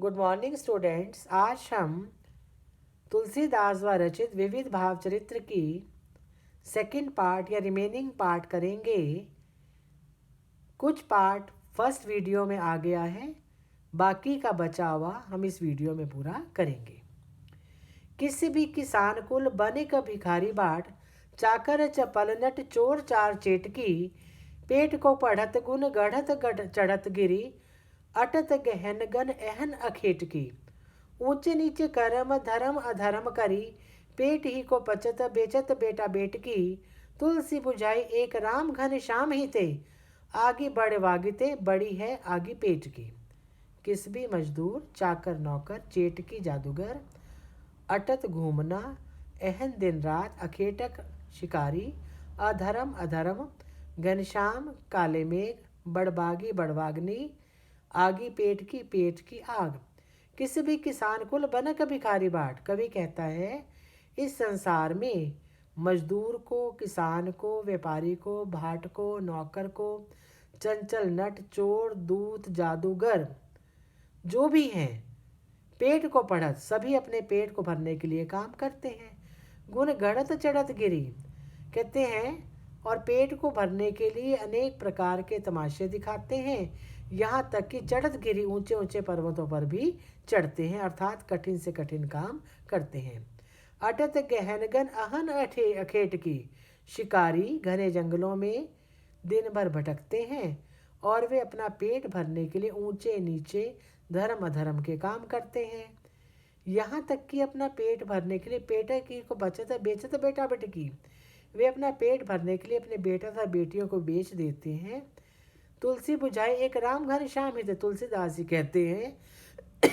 Good morning students. आज हम तुलसीदास द्वारा रचित विविध भाव चरित्र की सेकंड पार्ट या रिमेनिंग पार्ट करेंगे। कुछ पार्ट फर्स्ट वीडियो में आ गया है, बाकी का बचा हुआ हम इस वीडियो में पूरा करेंगे। किसी भी किसान कुल बनिक भिखारी बाट, चाकर चपल नट चोर चार चेटकी, पेट को पढ़त गुण गढ़त गढ़ चढ़त गिरी, अटत गहन गन एहन अखेटकी, ऊंचे नीचे कर्म धर्म अधर्म करी, पेट ही को पचत बेचत बेटा बेटकी, तुलसी बुझाई एक राम घन श्याम ही ते, आगे बढ़ वागिते बड़ी है आगे पेट की। किस भी मजदूर चाकर नौकर चेटकी जादूगर, अटत घूमना एहन दिन रात अखेटक शिकारी, अधर्म अधर्म घनश्याम काले मेघ, बड़बागी बड़वाग्नि, आगी पेट की आग। किसी भी किसान कुल बनक भिखारी बाट। कवि कहता है इस संसार में मजदूर को, किसान को, व्यापारी को, भाट को, नौकर को, चंचल नट, चोर, दूत, जादूगर जो भी हैं, पेट को पढ़त, सभी अपने पेट को भरने के लिए काम करते हैं। गुण गढ़त चढ़त गिरी कहते हैं, और पेट को भरने के लिए अनेक प्रकार के तमाशे दिखाते हैं, यहाँ तक कि चढ़त गिरी ऊंचे ऊंचे पर्वतों पर भी चढ़ते हैं, अर्थात कठिन से कठिन काम करते हैं। अटत गहनगन अहन अखेट की, शिकारी घने जंगलों में दिन भर भटकते हैं और वे अपना पेट भरने के लिए ऊंचे नीचे धर्म अधर्म के काम करते हैं, यहाँ तक कि अपना पेट भरने के लिए पेट की को बचत बेचत बेटा बेटकी, वे अपना पेट भरने के लिए अपने बेटा तथा बेटियों को बेच देते हैं। तुलसी बुझाई एक राम घन श्याम ही थे, तुलसीदास जी कहते हैं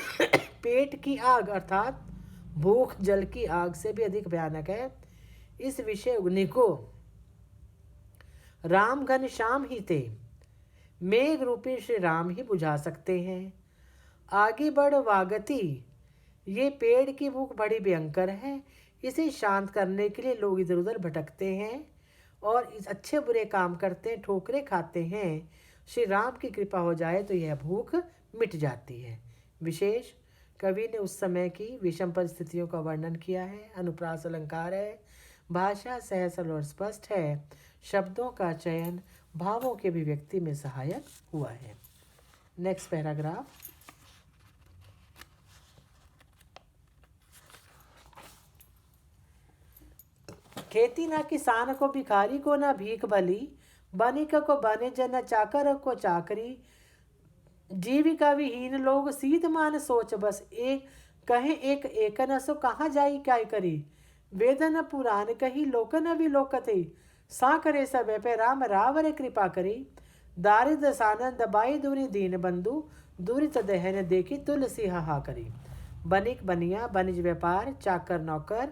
पेट की आग अर्थात भूख जल की आग से भी अधिक भयानक है। इस विषय अग्नि को राम घन श्याम ही थे, मेघ रूपी श्री राम ही बुझा सकते हैं। आगे बढ़ वागति, ये पेड़ की भूख बड़ी भयंकर है, इसे शांत करने के लिए लोग इधर उधर भटकते हैं और इस अच्छे बुरे काम करते हैं, ठोकरे खाते हैं। श्री राम की कृपा हो जाए तो यह भूख मिट जाती है। विशेष कवि ने उस समय की विषम परिस्थितियों का वर्णन किया है। अनुप्रास अलंकार है, भाषा सहज सरल और स्पष्ट है, शब्दों का चयन भावों के अभिव्यक्ति में सहायक हुआ है। Next paragraph. खेती ना किसान को भिखारी को ना भीख भली, बनिक को बनिज न चाकर को चाकरी, जीविका विहीन लोग सीध मान सोच बस, एक कहे एक एकन सो कहाँ जाई क्या करी, वेदन पुराण कही लोकन विलोकते, सा करे सब पे राम रावरे कृपा करी, दारिद्र सानंद दबाई दूरी दीन बंधु, दूरी दहन देखी तुलसी हाहा करी। बनिक बनिया बनिज व्यापार, चाकर नौकर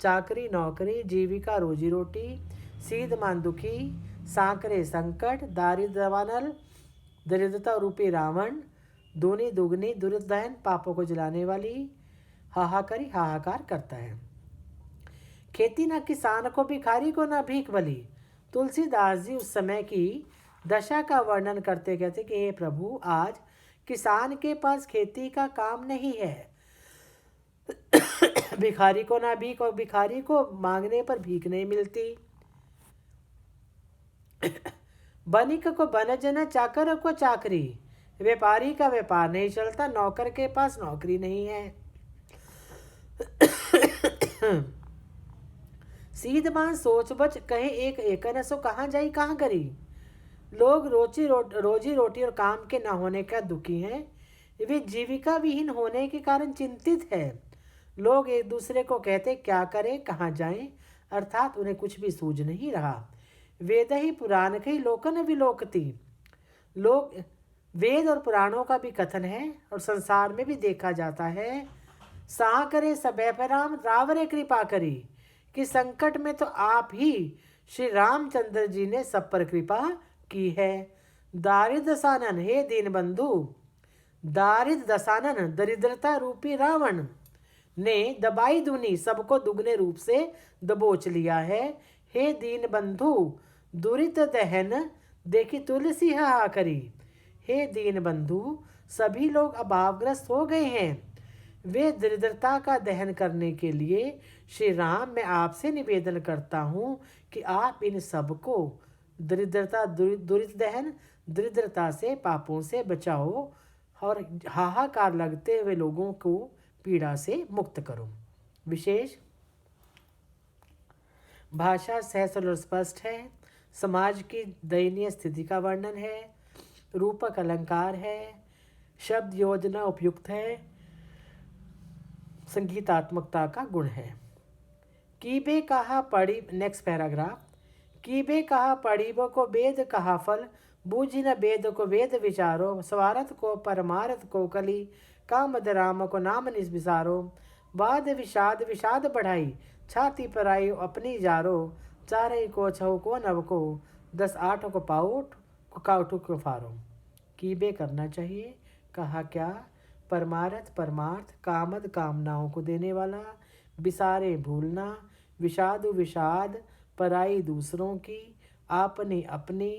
चाकरी नौकरी, जीविका रोजी रोटी, सीध मान दुखी, सांकरे संकट, दारिद्र वानल दरिद्रता रूपी रावण, दूनी दुगनी दुर्दहन पापों को जलाने वाली, हाहाकारी हाहाकार करता है। खेती ना किसान को भिखारी को ना भीख भली। तुलसीदास जी उस समय की दशा का वर्णन करते कहते कि हे प्रभु, आज किसान के पास खेती का काम नहीं है, भिखारी को ना भीख और भिखारी को मांगने पर भीख नहीं मिलती, बनिक को बनज न चाकर को चाकरी, व्यापारी का व्यापार नहीं चलता, नौकर के पास नौकरी नहीं है, सीधमान सोच बच कहे एक एकन सो कहाँ जाई कहाँ करी। लोग रोजी रोटी और काम के न होने का दुखी हैं, वे जीविका विहीन होने के कारण चिंतित है। लोग एक दूसरे को कहते क्या करें कहाँ जाएं, अर्थात उन्हें कुछ भी सूझ नहीं रहा। वेद ही पुराण कही लोकन विलोकती, लोग वेद और पुराणों का भी कथन है और संसार में भी देखा जाता है, सा करे सबे पे राम रावरे कृपा करी, कि संकट में तो आप ही श्री रामचंद्र जी ने सब पर कृपा की है। दारिद्र दसानन, हे दीन बंधु, दारिद्र दसानन दरिद्रता रूपी रावण ने दबाई दुनी सबको दुगने रूप से दबोच लिया है। हे दीन बंधु, दुरित दहन देखी तुलसी हा करी, हे दीन बंधु, सभी लोग अभावग्रस्त हो गए हैं। वे दरिद्रता का दहन करने के लिए श्री राम, मैं आपसे निवेदन करता हूँ कि आप इन सबको दरिद्रता दुरित दहन, दरिद्रता से, पापों से बचाओ और हाहाकार लगते हुए लोगों को पीड़ा से मुक्त करो। विशेष भाषा सहज और स्पष्ट है। समाज की दयनीय स्थिति का वर्णन है। रूपक अलंकार है। शब्द योजना उपयुक्त है। संगीतात्मकता का गुण है। कीबे कहा पढ़ी, नेक्स्ट पैराग्राफ। कीबे कहा पढ़िबो को वेद कहा फल, बूझी न वेद को वेद विचारो, स्वार्थ को परमार्थ को कली, कामद राम को नाम निस्बिसारो, वाद विषाद विषाद बढ़ाई, छाती पर आई अपनी जारो, चारे को छऊ को नव को, 10 8 को पाउट को काउटू को फारो। कीबे करना चाहिए, कहा क्या, परमार्थ परमार्थ, कामद कामनाओं को देने वाला, विसारे भूलना, विषादु विषाद, पराई दूसरों की, आपने अपनी,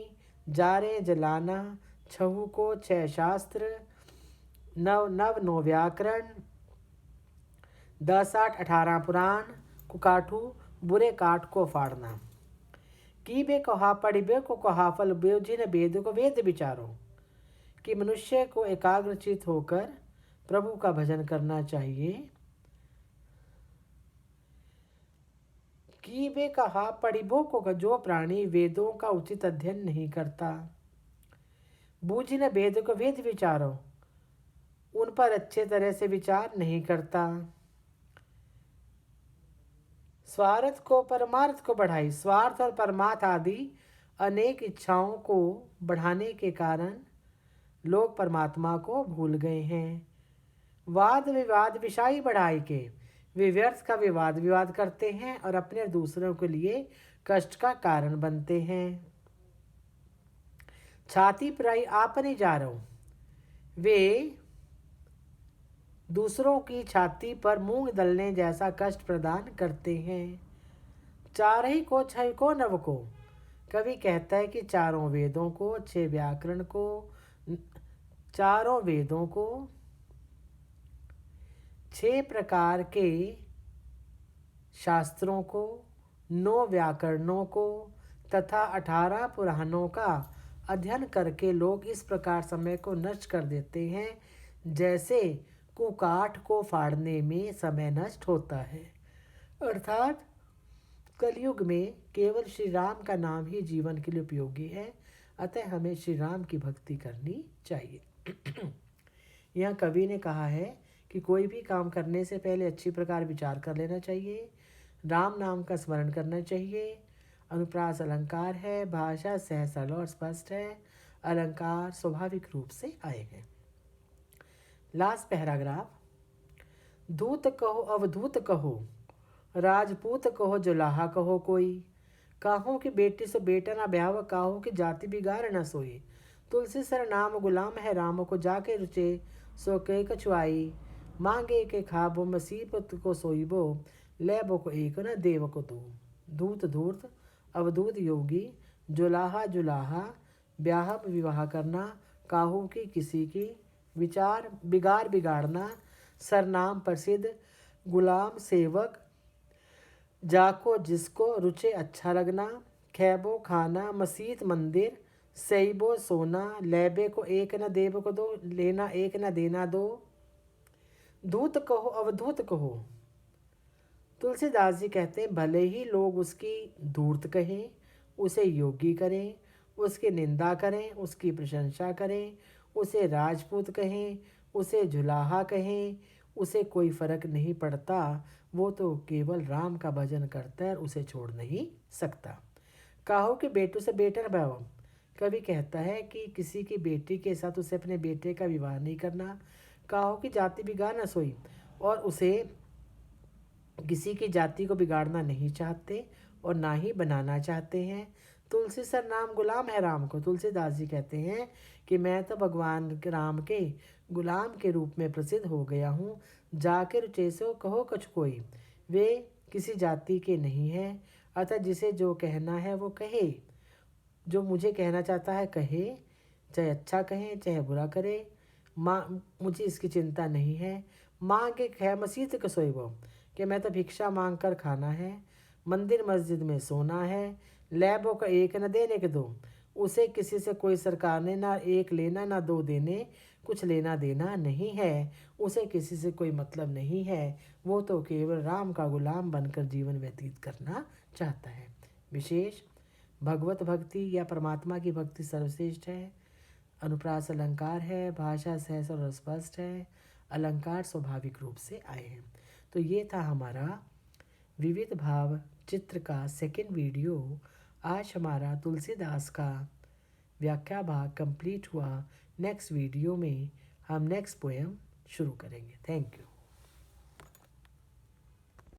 जारे जलाना, छहु को 6 शास्त्र, नव नव 9 व्याकरण, 10 8 18 पुराण, कुकाठू बुरे काठ को फाड़ना। कीबे कहा पढ़िबे को कहा फल, जिन वेद को वेद विचारो, कि मनुष्य को एकाग्रचित होकर प्रभु का भजन करना चाहिए। कीबे कहा पढ़िबो को, जो प्राणी वेदों का उचित अध्ययन नहीं करता, बूझी न वेद को वेद विचारो, उन पर अच्छे तरह से विचार नहीं करता, स्वार्थ को परमार्थ को बढ़ाई, स्वार्थ और परमार्थ आदि अनेक इच्छाओं को बढ़ाने के कारण लोग परमात्मा को भूल गए हैं। वाद विवाद विषाई बढ़ाई के, वे व्यर्थ का विवाद करते हैं और अपने और दूसरों के लिए कष्ट का कारण बनते हैं। छाती पर आई आप नहीं जा रहा हूं, वे दूसरों की छाती पर मूंग दलने जैसा कष्ट प्रदान करते हैं। चार ही को 6 को नव को, कवि कहता है कि चारों वेदों को, 6 व्याकरण को, चारों वेदों को, 6 प्रकार के शास्त्रों को, 9 व्याकरणों को तथा 18 पुराणों का अध्ययन करके लोग इस प्रकार समय को नष्ट कर देते हैं जैसे कुकाठ को फाड़ने में समय नष्ट होता है। अर्थात कलयुग में केवल श्री राम का नाम ही जीवन के लिए उपयोगी है, अतः हमें श्री राम की भक्ति करनी चाहिए। यह कवि ने कहा है कि कोई भी काम करने से पहले अच्छी प्रकार विचार कर लेना चाहिए, राम नाम का स्मरण करना चाहिए। अनुप्रास अलंकार है, भाषा सहज सरल और स्पष्ट है, अलंकार स्वाभाविक रूप से आए हैं। Last paragraph. दूत कहो अवधूत कहो, राजपूत कहो जुलाहा कहो कोई, काहों की बेटी से बेटा न ब्याह, काहों की जाति बिगाड़ न सोई, तुलसी सर नाम गुलाम है राम को, जाके रुचे सो के कछुआई, मांगे के खाबो मसीबत को सोईबो, लेबो को एक न देव को दो। धूत धूर्त, अवधूत योगी, जुलाहा जुलाहा, ब्याह विवाह करना, काहों की किसी की, विचार बिगाड़ना, सरनाम प्रसिद्ध, गुलाम सेवक, जाको जिसको रुचे अच्छा लगना, खैबो खाना, मसीत मंदिर, सईबो सोना, लेबे को एक न देव को दो, लेना एक न देना दो। दूत कहो अवधूत कहो, तुलसीदास जी कहते हैं भले ही लोग उसकी धूर्त कहें, उसे योगी करें, उसकी निंदा करें, उसकी प्रशंसा करें, उसे राजपूत कहें, उसे झुलाहा कहें, उसे कोई फर्क नहीं पड़ता, वो तो केवल राम का भजन करता है, उसे छोड़ नहीं सकता। काहो कि बेटू से बेटा न भाव, कवि कहता है कि किसी की बेटी के साथ उसे अपने बेटे का विवाह नहीं करना, काहो की जाति बिगाड़ न सोई, और उसे किसी की जाति को बिगाड़ना नहीं चाहते और ना ही बनाना चाहते हैं। तुलसी सर नाम गुलाम है राम को, तुलसीदास जी कहते हैं कि मैं तो भगवान राम के गुलाम के रूप में प्रसिद्ध हो गया हूँ। जाकर चेसो कहो कछ कोई, वे किसी जाति के नहीं हैं, अतः जिसे जो कहना है वो कहे, जो मुझे कहना चाहता है कहे, चाहे अच्छा कहें चाहे बुरा करे, माँ मुझे इसकी चिंता नहीं है। माँ के खे मसीत के सोइबो कि मैं तो भिक्षा मांग कर खाना है, मंदिर मस्जिद में सोना है, लैबों का एक न देने के दो, उसे किसी से कोई सरकार ने ना एक लेना ना दो देने, कुछ लेना देना नहीं है, उसे किसी से कोई मतलब नहीं है, वो तो केवल राम का गुलाम बनकर जीवन व्यतीत करना चाहता है। विशेष भगवत भक्ति या परमात्मा की भक्ति सर्वश्रेष्ठ है। अनुप्रास अलंकार है, भाषा सहज और स्पष्ट है, अलंकार स्वाभाविक रूप से आए हैं। तो ये था हमारा विविध भाव चित्र का सेकंड वीडियो। आज हमारा तुलसीदास का व्याख्या भाग कंप्लीट हुआ। नेक्स्ट वीडियो में हम नेक्स्ट पोएम शुरू करेंगे। Thank you.